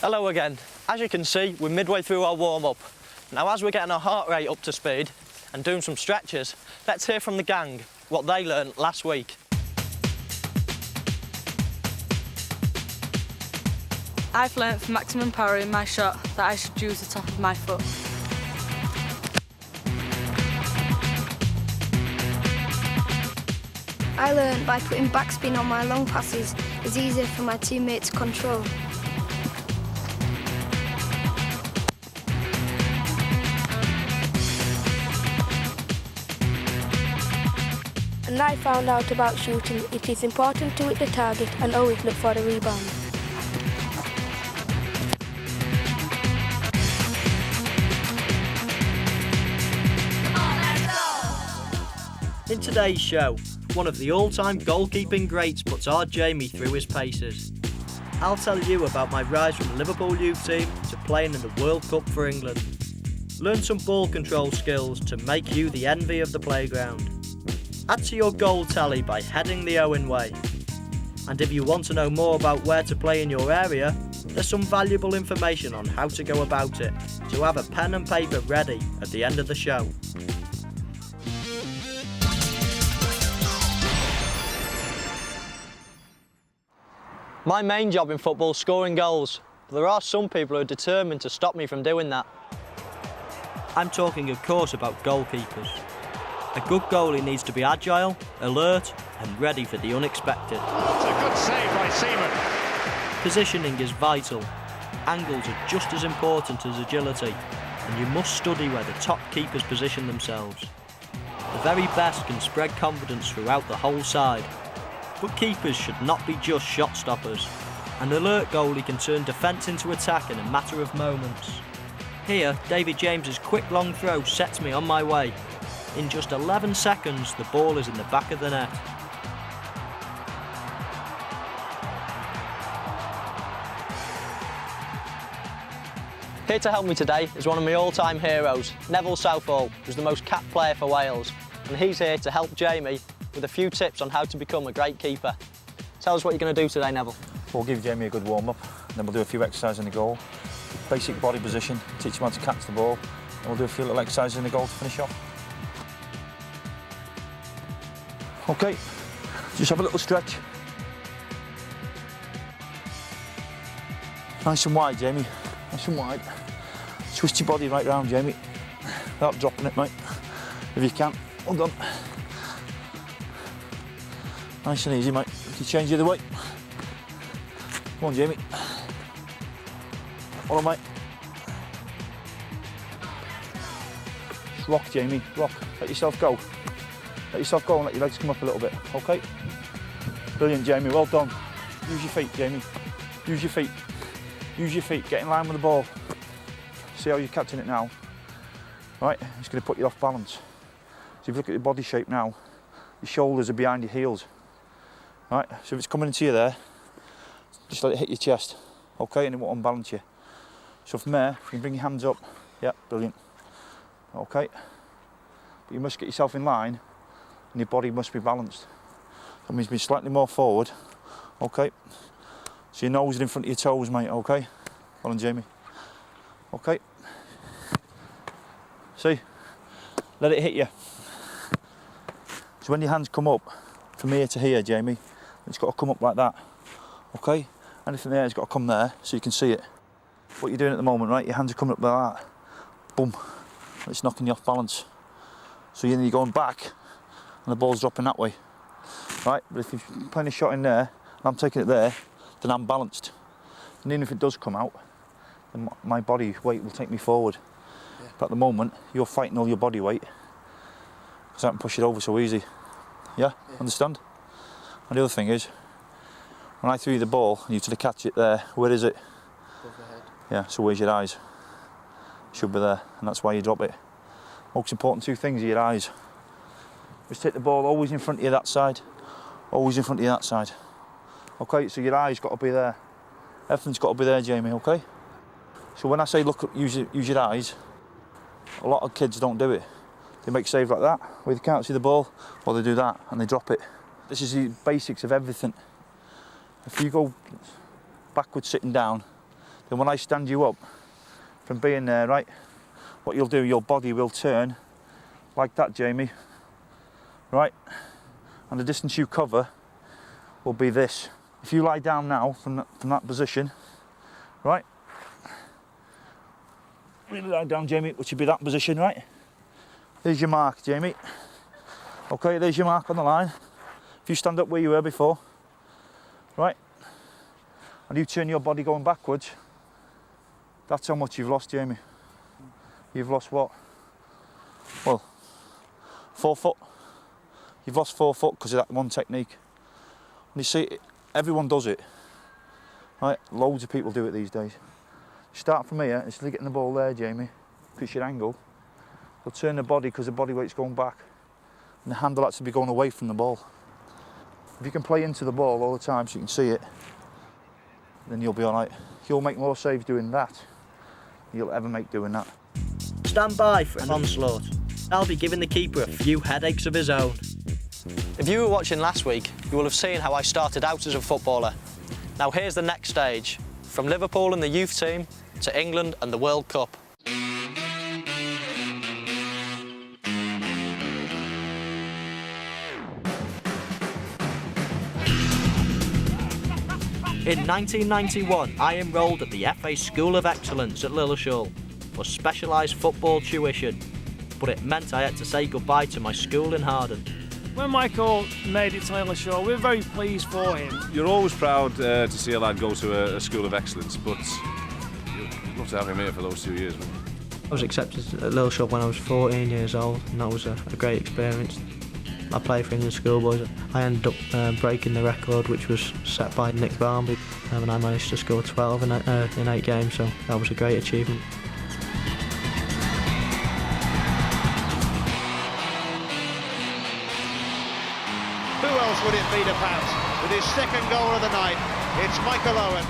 Hello again. As you can see, we're midway through our warm-up. Now, as we're getting our heart rate up to speed and doing some stretches, let's hear from the gang what they learned last week. I've learnt for maximum power in my shot that I should use the top of my foot. I learned by putting backspin on my long passes is easier for my teammates to control. And I found out about shooting. It is important to hit the target and always look for the rebound. In today's show, one of the all-time goalkeeping greats puts our Jamie through his paces. I'll tell you about my rise from the Liverpool youth team to playing in the World Cup for England. Learn some ball control skills to make you the envy of the playground. Add to your goal tally by heading the Owen way. And if you want to know more about where to play in your area, there's some valuable information on how to go about it, so have a pen and paper ready at the end of the show. My main job in football is scoring goals, but there are some people who are determined to stop me from doing that. I'm talking, of course, about goalkeepers. A good goalie needs to be agile, alert and ready for the unexpected. It's a good save by Seaman. Positioning is vital. Angles are just as important as agility, and you must study where the top keepers position themselves. The very best can spread confidence throughout the whole side. But keepers should not be just shot stoppers. An alert goalie can turn defence into attack in a matter of moments. Here, David James's quick long throw sets me on my way. In just 11 seconds, the ball is in the back of the net. Here to help me today is one of my all-time heroes, Neville Southall, who's the most capped player for Wales. And he's here to help Jamie with a few tips on how to become a great keeper. Tell us what you're going to do today, Neville. We'll give Jamie a good warm-up, and then we'll do a few exercises in the goal. Basic body position, teach him how to catch the ball, and we'll do a few little exercises in the goal to finish off. Okay, just have a little stretch. Nice and wide, Jamie, nice and wide. Twist your body right round, Jamie, without dropping it, mate, if you can. Well done. Nice and easy, mate. You can change the other way. Come on, Jamie. Hold on, mate. Just rock, Jamie. Rock. Let yourself go. Let yourself go and let your legs come up a little bit. Okay? Brilliant, Jamie. Well done. Use your feet, Jamie. Use your feet. Use your feet. Get in line with the ball. See how you're catching it now. Right? It's going to put you off balance. So if you look at your body shape now, your shoulders are behind your heels. Right, so if it's coming into you there, just let it hit your chest, okay, and it won't unbalance you. So from there, you can bring your hands up, yeah, brilliant, okay. But you must get yourself in line, and your body must be balanced. That means be slightly more forward, okay. So your nose is in front of your toes, mate, okay. Well done, Jamie, okay. See, let it hit you. So when your hands come up, from here to here, Jamie, it's got to come up like that, okay? Anything there has got to come there so you can see it. What you're doing at the moment, right, your hands are coming up like that, boom, it's knocking you off balance. So you're going back and the ball's dropping that way, right? But if you're playing a shot in there and I'm taking it there, then I'm balanced. And even if it does come out, then my body weight will take me forward. Yeah. But at the moment, you're fighting all your body weight because I can push it over so easy. Yeah, understand? And the other thing is, when I threw you the ball and you to catch it there, where is it? Above the head. Yeah, so where's your eyes? Should be there, and that's why you drop it. Most important two things are your eyes. Just take the ball always in front of you that side, always in front of you that side. Okay, so your eyes got to be there. Everything's got to be there, Jamie, okay? So when I say look, use your eyes, a lot of kids don't do it. They make saves like that, where they can't see the ball, or they do that and they drop it. This is the basics of everything. If you go backwards sitting down, then when I stand you up from being there, right, what you'll do, your body will turn like that, Jamie, right? And the distance you cover will be this. If you lie down now from that position, right? Really lie down, Jamie, which would be that position, right? There's your mark, Jamie. Okay, there's your mark on the line. If you stand up where you were before, right? And you turn your body going backwards, that's how much you've lost, Jamie. You've lost what? Well, 4 foot. You've lost 4 foot because of that one technique. And you see, everyone does it. Right? Loads of people do it these days. Start from here, instead of getting the ball there, Jamie, push your angle. You'll turn the body because the body weight's going back. And the handle has to be going away from the ball. If you can play into the ball all the time so you can see it, then you'll be all right. You'll make more saves doing that than you'll ever make doing that. Stand by for an onslaught. I'll be giving the keeper a few headaches of his own. If you were watching last week, you will have seen how I started out as a footballer. Now here's the next stage, from Liverpool and the youth team to England and the World Cup. In 1991, I enrolled at the FA School of Excellence at Lilleshall for specialised football tuition, but it meant I had to say goodbye to my school in Harden. When Michael made it to Lilleshall, we were very pleased for him. You're always proud to see a lad go to a school of excellence, but you'd love to have him here for those 2 years, wouldn't you? I was accepted at Lilleshall when I was 14 years old, and that was a great experience. I played for England schoolboys. I ended up breaking the record, which was set by Nick Barmby, and I managed to score 12 in 8 games, so that was a great achievement. Who else would it be to pass? With his second goal of the night, it's Michael Owen.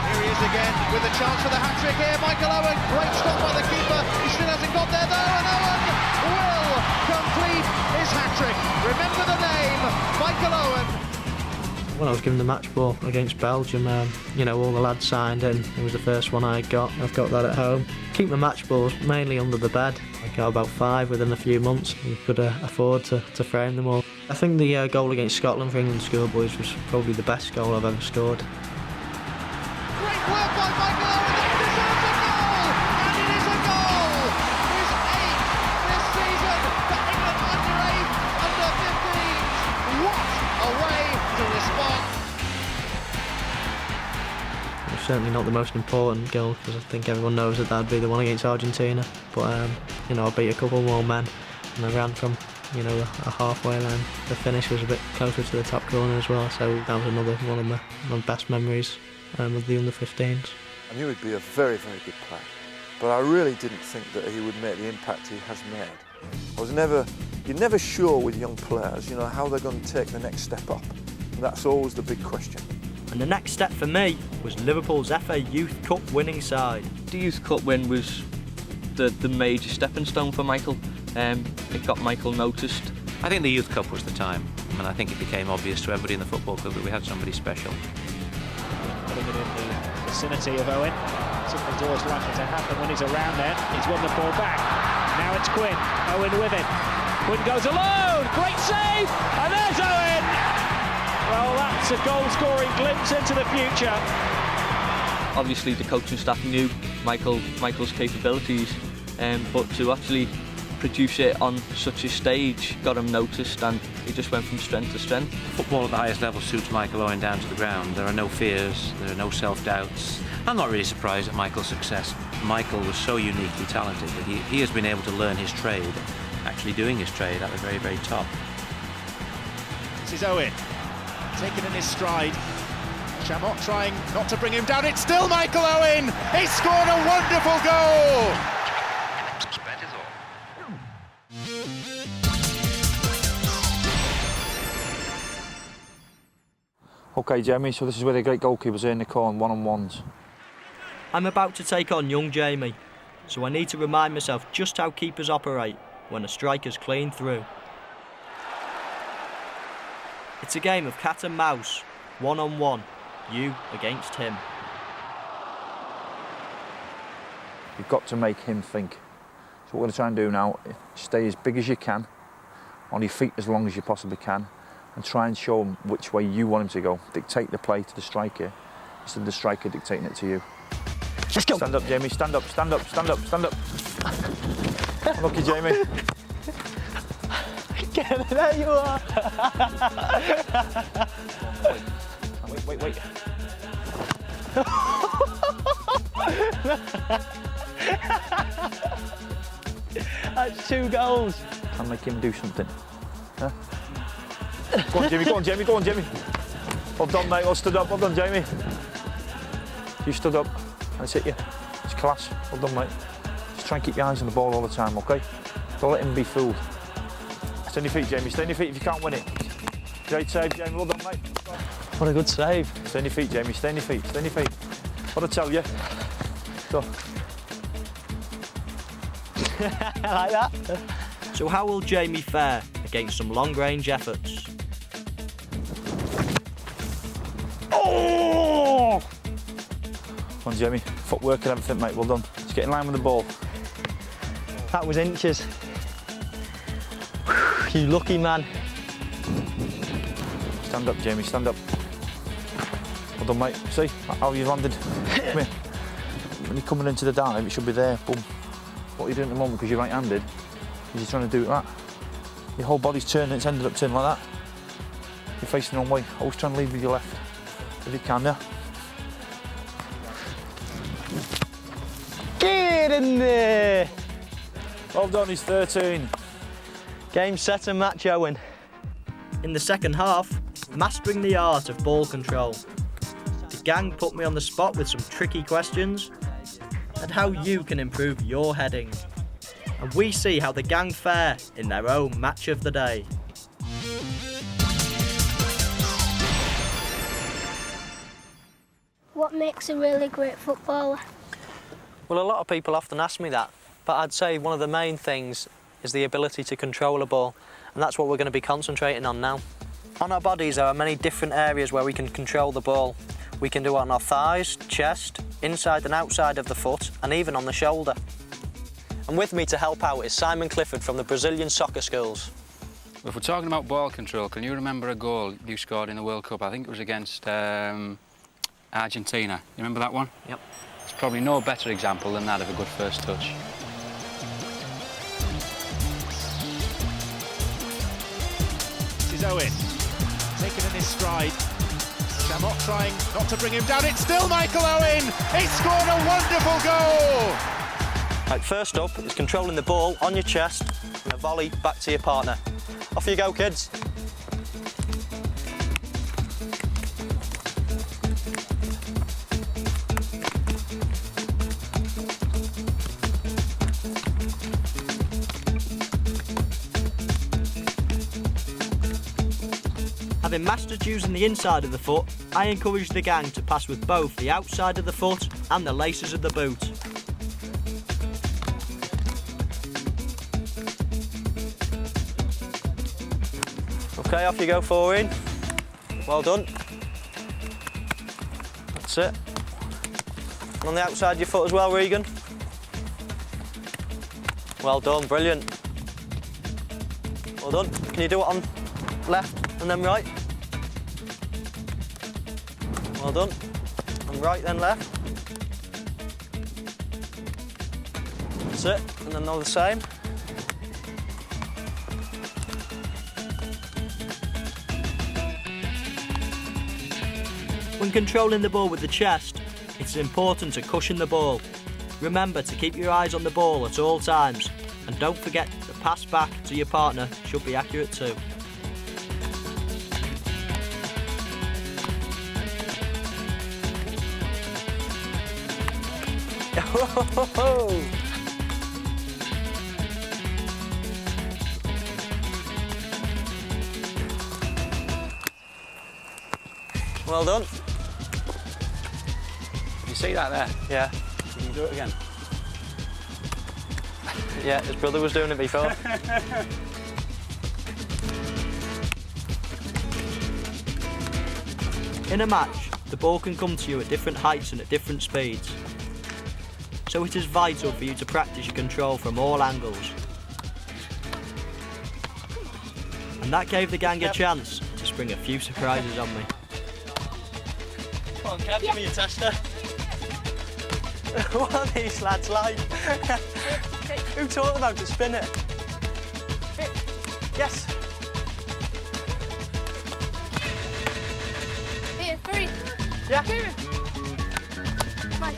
Here he is again with a chance for the hat-trick here. Michael Owen, great stop by the keeper. He still hasn't got there though, and Owen will complete his hat-trick. Remember the name, Michael Owen. When I was given the match ball against Belgium, you know, all the lads signed in. It was the first one I got. I've got that at home. Keep my match balls mainly under the bed. I got about 5 within a few months. We could afford to frame them all. I think the goal against Scotland for England schoolboys was probably the best goal I've ever scored. Great work by Michael Owen. That deserves a goal, and it is a goal. His 8th this season for England under 8, under 15s. What a way to respond. It was certainly not the most important goal because I think everyone knows that that'd be the one against Argentina. But you know, I beat a couple more men, and I ran from, you know, a halfway line. The finish was a bit closer to the top corner as well, so that was another one of my best memories of the under-15s. I knew he'd be a very, very good player, but I really didn't think that he would make the impact he has made. You're never sure with young players, you know, how they're going to take the next step up. And that's always the big question. And the next step for me was Liverpool's FA Youth Cup winning side. The Youth Cup win was the major stepping stone for Michael. It got Michael noticed. I think the Youth Cup was the time, and I think it became obvious to everybody in the football club that we had somebody special. Putting it in the vicinity of Owen. Something's always likely to happen when he's around there. He's won the ball back. Now it's Quinn. Owen with it. Quinn goes alone. Great save. And there's Owen. Well, that's a goal-scoring glimpse into the future. Obviously, the coaching staff knew Michael's capabilities, but to actually produce it on such a stage got him noticed, and he just went from strength to strength. Football at the highest level suits Michael Owen down to the ground. There are no fears, there are no self-doubts. I'm not really surprised at Michael's success. Michael was so uniquely talented that he has been able to learn his trade, actually doing his trade at the very, very top. This is Owen, taken in his stride. Chamot trying not to bring him down. It's still Michael Owen. He scored a wonderful goal. Okay, Jamie, so this is where the great goalkeepers are in the corner, one-on-ones. I'm about to take on young Jamie, so I need to remind myself just how keepers operate when a striker's clean through. It's a game of cat and mouse, one-on-one, you against him. You've got to make him think. So what we're going to try and do now is stay as big as you can, on your feet as long as you possibly can, and try and show him which way you want him to go. Dictate the play to the striker, instead of the striker dictating it to you. Let's go. Stand up, Jamie, stand up, stand up, stand up, stand up. Lucky, Jamie. There you are. Wait. That's 2 goals. Can make him do something. Huh? Go on, Jamie, go on, Jamie, go on, Jamie. Well done, mate, well stood up, well done, Jamie. You stood up, and it's hit you. It's class, well done, mate. Just try and keep your eyes on the ball all the time, okay? Don't let him be fooled. Stay on your feet, Jamie, stay on your feet if you can't win it. Great save, Jamie, well done, mate. What a good save. Stay on your feet, Jamie, stay on your feet, stay on your feet. What I tell you? Go. Like that. So how will Jamie fare against some long-range efforts? Oh! Come on, Jamie, footwork and everything, mate, well done. Just get in line with the ball. That was inches. You lucky man. Stand up, Jamie, stand up. Well done, mate. See how you've landed? Come here. When you're coming into the dive, it should be there. Boom. What you're doing at the moment, because you're right-handed, is you're trying to do that. Your whole body's turning, it's ended up turning like that. You're facing the wrong way. Always try and lead with your left, if you can, yeah? Get in there! Well done, he's 13. Game, set and match, Owen. In the second half, mastering the art of ball control. The gang put me on the spot with some tricky questions and how you can improve your heading. And we see how the gang fare in their own match of the day. What makes a really great footballer? Well, a lot of people often ask me that, but I'd say one of the main things is the ability to control a ball, and that's what we're going to be concentrating on now. On our bodies, there are many different areas where we can control the ball. We can do it on our thighs, chest, inside and outside of the foot, and even on the shoulder. And with me to help out is Simon Clifford from the Brazilian soccer schools. If we're talking about ball control, can you remember a goal you scored in the World Cup? I think it was against Argentina. You remember that one? Yep. It's probably no better example than that of a good first touch. This is Owen, taken in his stride. Shamrock trying not to bring him down. It's still Michael Owen. He scored a wonderful goal. Right, first up is controlling the ball on your chest and a volley back to your partner. Off you go, kids. Having mastered using the inside of the foot, I encourage the gang to pass with both the outside of the foot and the laces of the boot. Okay, off you go, forward. Well done. That's it. And on the outside of your foot as well, Regan. Well done, brilliant. Well done. Can you do it on left and then right? Well done. And right then left. That's it. And then all the same. When controlling the ball with the chest, it's important to cushion the ball. Remember to keep your eyes on the ball at all times, and don't forget the pass back to your partner should be accurate too. Well done. You see that there? Yeah. Can you do it again? Yeah, his brother was doing it before. In a match, the ball can come to you at different heights and at different speeds. So it is vital for you to practice your control from all angles. And that gave the gang a chance to spring a few surprises on me. Come on, Kev, give me a tester. What are these lads like? Who taught them how to spin it? Yes. Here, three. Yeah. Mike.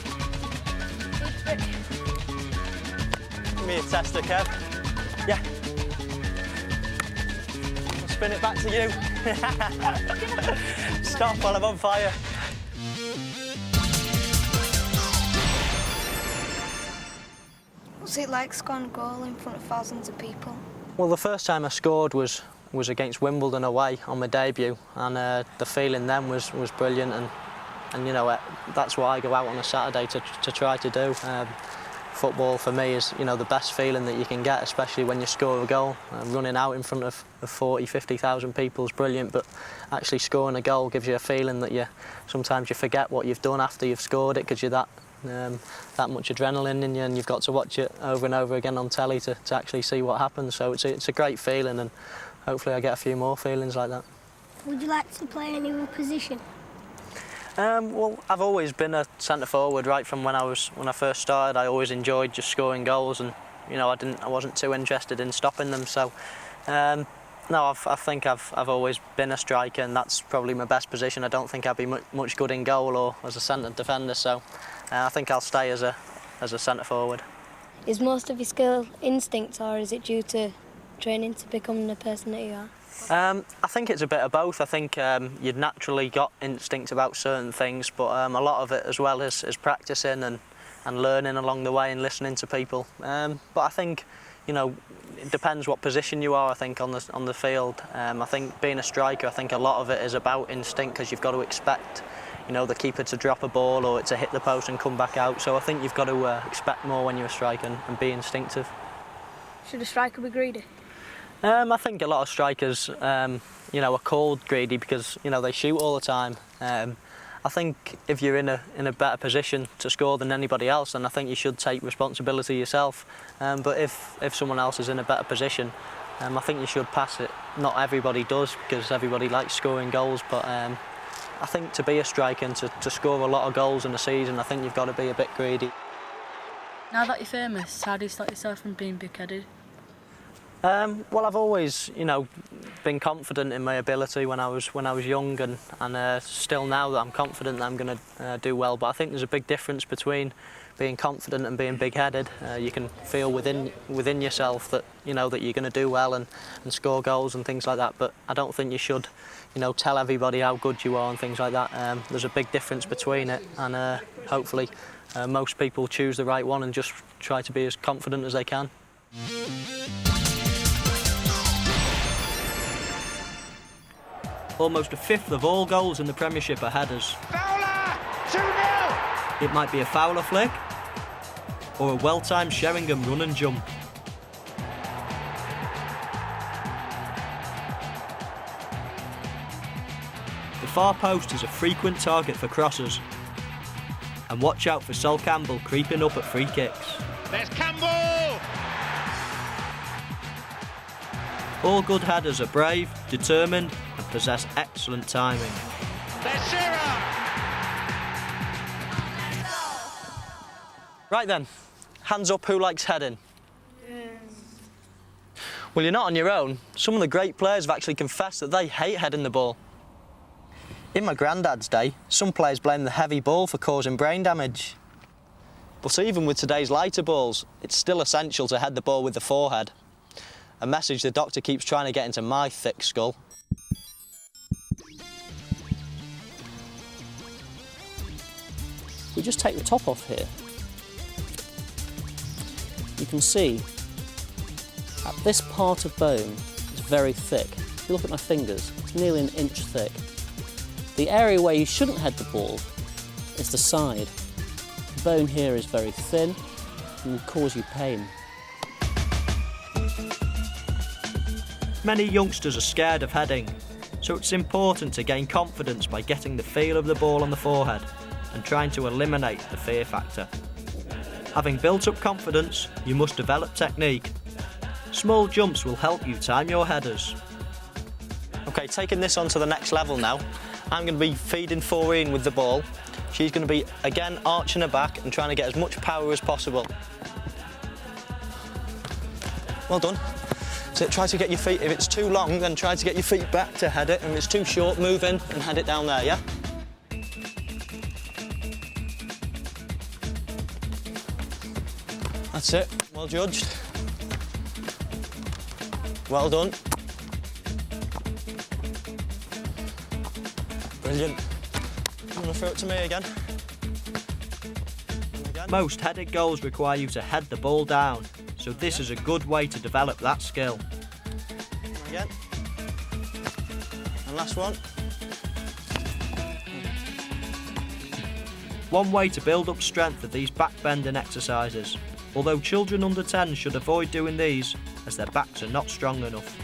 Give me a tester, Kev. Yeah. I'll spin it back to you. Stop while I'm on fire. What's it like scoring a goal in front of thousands of people? Well, the first time I scored was against Wimbledon away on my debut, and the feeling then was brilliant, and you know, that's what I go out on a Saturday to try to do. Football for me is, you know, the best feeling that you can get, especially when you score a goal. Running out in front of 40, 50,000 people is brilliant, but actually scoring a goal gives you a feeling that sometimes you forget what you've done after you've scored it, because you're that much adrenaline in you, and you've got to watch it over and over again on telly to actually see what happens. So it's a great feeling, and hopefully I get a few more feelings like that. Would you like to play any other position? Well, I've always been a centre forward right from when I first started. I always enjoyed just scoring goals, and you know, I wasn't too interested in stopping them. So no, I think I've always been a striker, and that's probably my best position. I don't think I'd be much good in goal or as a centre defender. So I think I'll stay as a centre forward. Is most of your skill instinct, or is it due to training to become the person that you are? I think it's a bit of both. I think you'd naturally got instinct about certain things, but a lot of it as well is practicing and learning along the way and listening to people. But I think, you know, it depends what position you are, I think, on the field. I think being a striker, I think a lot of it is about instinct, because you've got to expect, you know, the keeper to drop a ball or it to hit the post and come back out. So I think you've got to expect more when you're a striker and be instinctive. Should a striker be greedy? I think a lot of strikers, you know, are called greedy because, you know, they shoot all the time. I think if you're in a better position to score than anybody else, then I think you should take responsibility yourself. But if someone else is in a better position, I think you should pass it. Not everybody does, because everybody likes scoring goals, but I think to be a striker and to score a lot of goals in a season, I think you've got to be a bit greedy. Now that you're famous, how do you stop yourself from being big-headed? Well, I've always, you know, been confident in my ability when I was young, and still now that I'm confident that I'm going to do well. But I think there's a big difference between being confident and being big-headed. You can feel within yourself that, you know, that you're going to do well and score goals and things like that. But I don't think you should, you know, tell everybody how good you are and things like that. There's a big difference between it, and hopefully most people choose the right one and just try to be as confident as they can. Almost a fifth of all goals in the Premiership are headers. Fowler! 2-0! It might be a Fowler flick or a well-timed Sheringham run and jump. The far post is a frequent target for crosses. And watch out for Sol Campbell creeping up at free kicks. There's Campbell! All good headers are brave, determined and possess excellent timing. There's Shearer! Right then, hands up who likes heading. Well, you're not on your own. Some of the great players have actually confessed that they hate heading the ball. In my granddad's day, some players blamed the heavy ball for causing brain damage. But even with today's lighter balls, it's still essential to head the ball with the forehead. A message the doctor keeps trying to get into my thick skull. We just take the top off here. You can see that this part of bone is very thick. If you look at my fingers, it's nearly an inch thick. The area where you shouldn't head the ball is the side. The bone here is very thin and will cause you pain. Many youngsters are scared of heading, So it's important to gain confidence by getting the feel of the ball on the forehead and trying to eliminate the fear factor. Having built up confidence, you must develop technique. Small jumps will help you time your headers. Okay, taking this on to the next level now, I'm going to be feeding Faureen with the ball. She's going to be, again, arching her back and trying to get as much power as possible. Well done. So try to get your feet, if it's too long, then try to get your feet back to head it, and if it's too short, move in and head it down there, yeah? That's it, well judged. Well done. Brilliant. You want to throw it to me again? Most headed goals require you to head the ball down, so this is a good way to develop that skill. Again. And last one. One way to build up strength are these back bending exercises, although children under 10 should avoid doing these as their backs are not strong enough.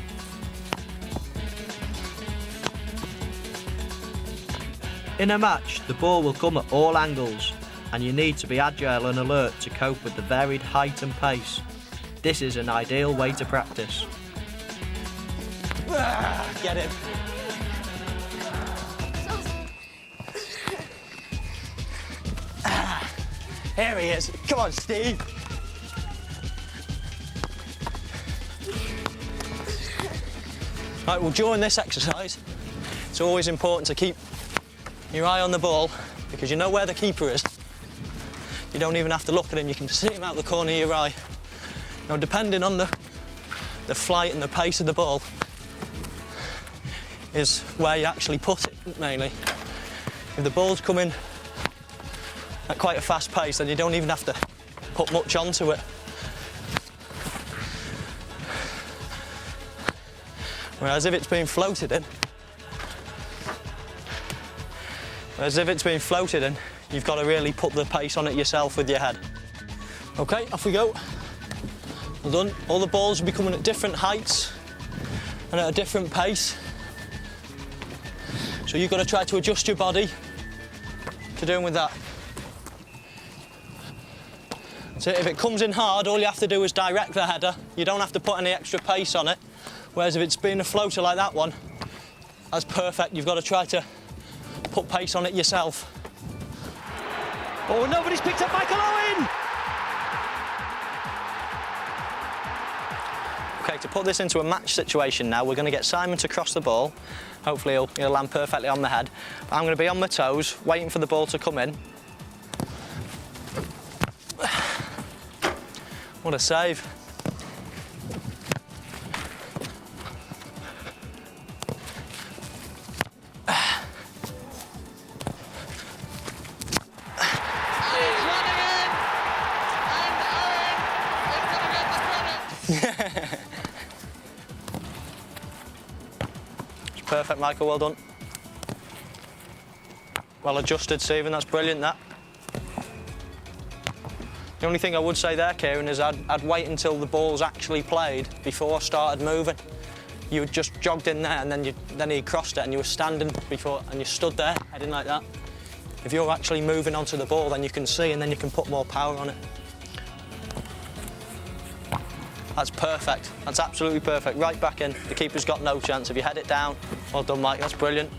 In a match, the ball will come at all angles, and you need to be agile and alert to cope with the varied height and pace. This is an ideal way to practice. Get him. Here he is. Come on, Steve. Right, well, during this exercise, it's always important to keep your eye on the ball, because you know where the keeper is. You don't even have to look at him, you can see him out the corner of your eye. Now, depending on the flight and the pace of the ball is where you actually put it, mainly. If the ball's coming at quite a fast pace, then you don't even have to put much onto it. Whereas if it's being floated in, you've got to really put the pace on it yourself with your head. Okay, off we go. Well done. All the balls will be coming at different heights and at a different pace. So you've got to try to adjust your body to doing with that. So if it comes in hard, all you have to do is direct the header. You don't have to put any extra pace on it. Whereas if it's been a floater like that one, that's perfect. You've got to try to put pace on it yourself. Oh, nobody's picked up Michael Owen! Okay, to put this into a match situation now, we're going to get Simon to cross the ball. Hopefully he'll land perfectly on the head. I'm going to be on my toes, waiting for the ball to come in. What a save. Perfect, Michael, well done. Well adjusted, Stephen, that's brilliant, that. The only thing I would say there, Kieran, is I'd wait until the ball's actually played before I started moving. You just jogged in there and then he crossed it and you were standing before and you stood there, heading like that. If you're actually moving onto the ball, then you can see and then you can put more power on it. That's perfect. That's absolutely perfect. Right back in. The keeper's got no chance. If you head it down, well done, Mike. That's brilliant.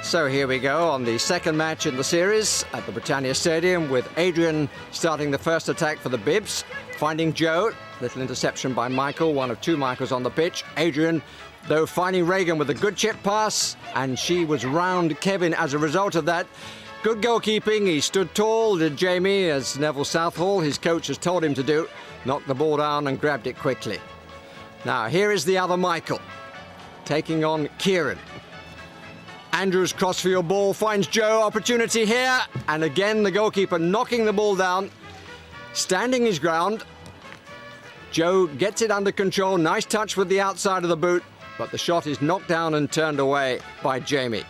So here we go on the second match in the series at the Britannia Stadium, with Adrian starting the first attack for the Bibs, finding Joe. Little interception by Michael, one of two Michaels on the pitch. Adrian, though, finding Reagan with a good chip pass, and she was round Kevin as a result of that. Good goalkeeping. He stood tall, did Jamie, as Neville Southall, his coach, has told him to do. Knocked the ball down and grabbed it quickly. Now, here is the other Michael, taking on Kieran. Andrew's crossfield ball finds Joe, opportunity here, and again the goalkeeper knocking the ball down, standing his ground. Joe gets it under control, nice touch with the outside of the boot, but the shot is knocked down and turned away by Jamie.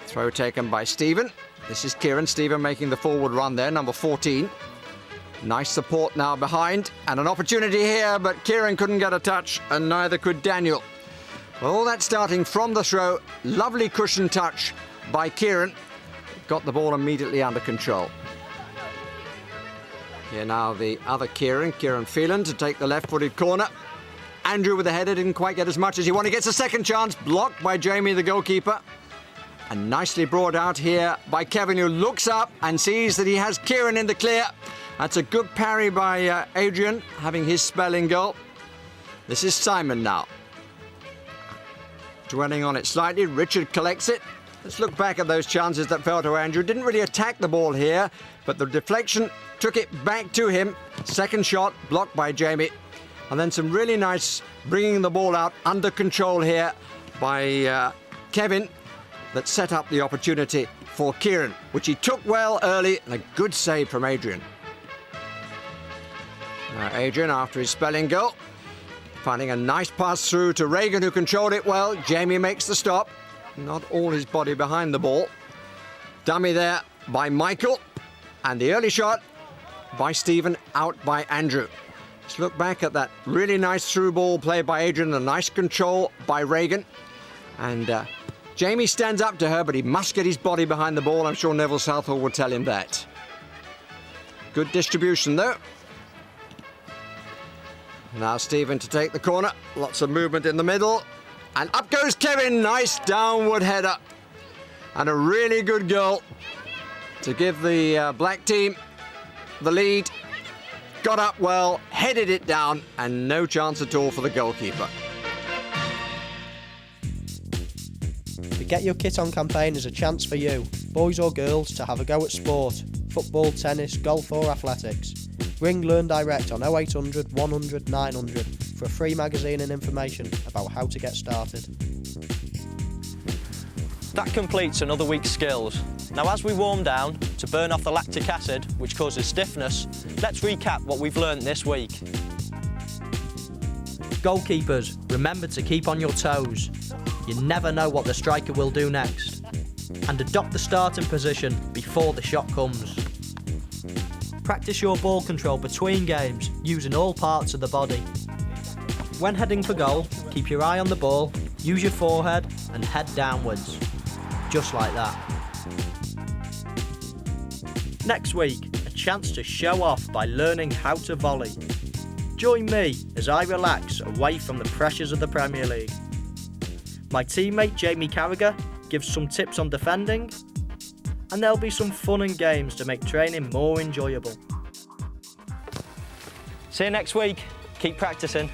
Throw taken by Stephen. This is Kieran. Stephen making the forward run there, number 14. Nice support now behind, and an opportunity here, but Kieran couldn't get a touch, and neither could Daniel. All that starting from the throw. Lovely cushion touch by Kieran. Got the ball immediately under control. Here now the other Kieran Phelan to take the left-footed corner. Andrew with the header, didn't quite get as much as he wanted. Gets a second chance, blocked by Jamie, the goalkeeper. And nicely brought out here by Kevin, who looks up and sees that he has Kieran in the clear. That's a good parry by Adrian, having his spell in goal. This is Simon now. Dwelling on it slightly, Richard collects it. Let's look back at those chances that fell to Andrew. Didn't really attack the ball here, but the deflection took it back to him. Second shot, blocked by Jamie. And then some really nice bringing the ball out under control here by Kevin that set up the opportunity for Kieran, which he took well early, and a good save from Adrian. Now Adrian, after his spelling goal, finding a nice pass through to Reagan, who controlled it well. Jamie makes the stop. Not all his body behind the ball. Dummy there by Michael. And the early shot by Stephen, out by Andrew. Let's look back at that really nice through ball play by Adrian, a nice control by Reagan. And Jamie stands up to her, but he must get his body behind the ball. I'm sure Neville Southall will tell him that. Good distribution though. Now Stephen to take the corner. Lots of movement in the middle. And up goes Kevin. Nice downward header. And a really good goal to give the black team the lead. Got up well, headed it down, and no chance at all for the goalkeeper. The Get Your Kit On campaign is a chance for you, boys or girls, to have a go at sport, football, tennis, golf or athletics. Ring Learn Direct on 0800 100 900 for a free magazine and information about how to get started. That completes another week's skills. Now, as we warm down to burn off the lactic acid, which causes stiffness, let's recap what we've learned this week. Goalkeepers, remember to keep on your toes. You never know what the striker will do next. And adopt the starting position before the shot comes. Practice your ball control between games, using all parts of the body. When heading for goal, keep your eye on the ball, use your forehead and head downwards. Just like that. Next week, a chance to show off by learning how to volley. Join me as I relax away from the pressures of the Premier League. My teammate Jamie Carragher gives some tips on defending, and there'll be some fun and games to make training more enjoyable. See you next week. Keep practicing.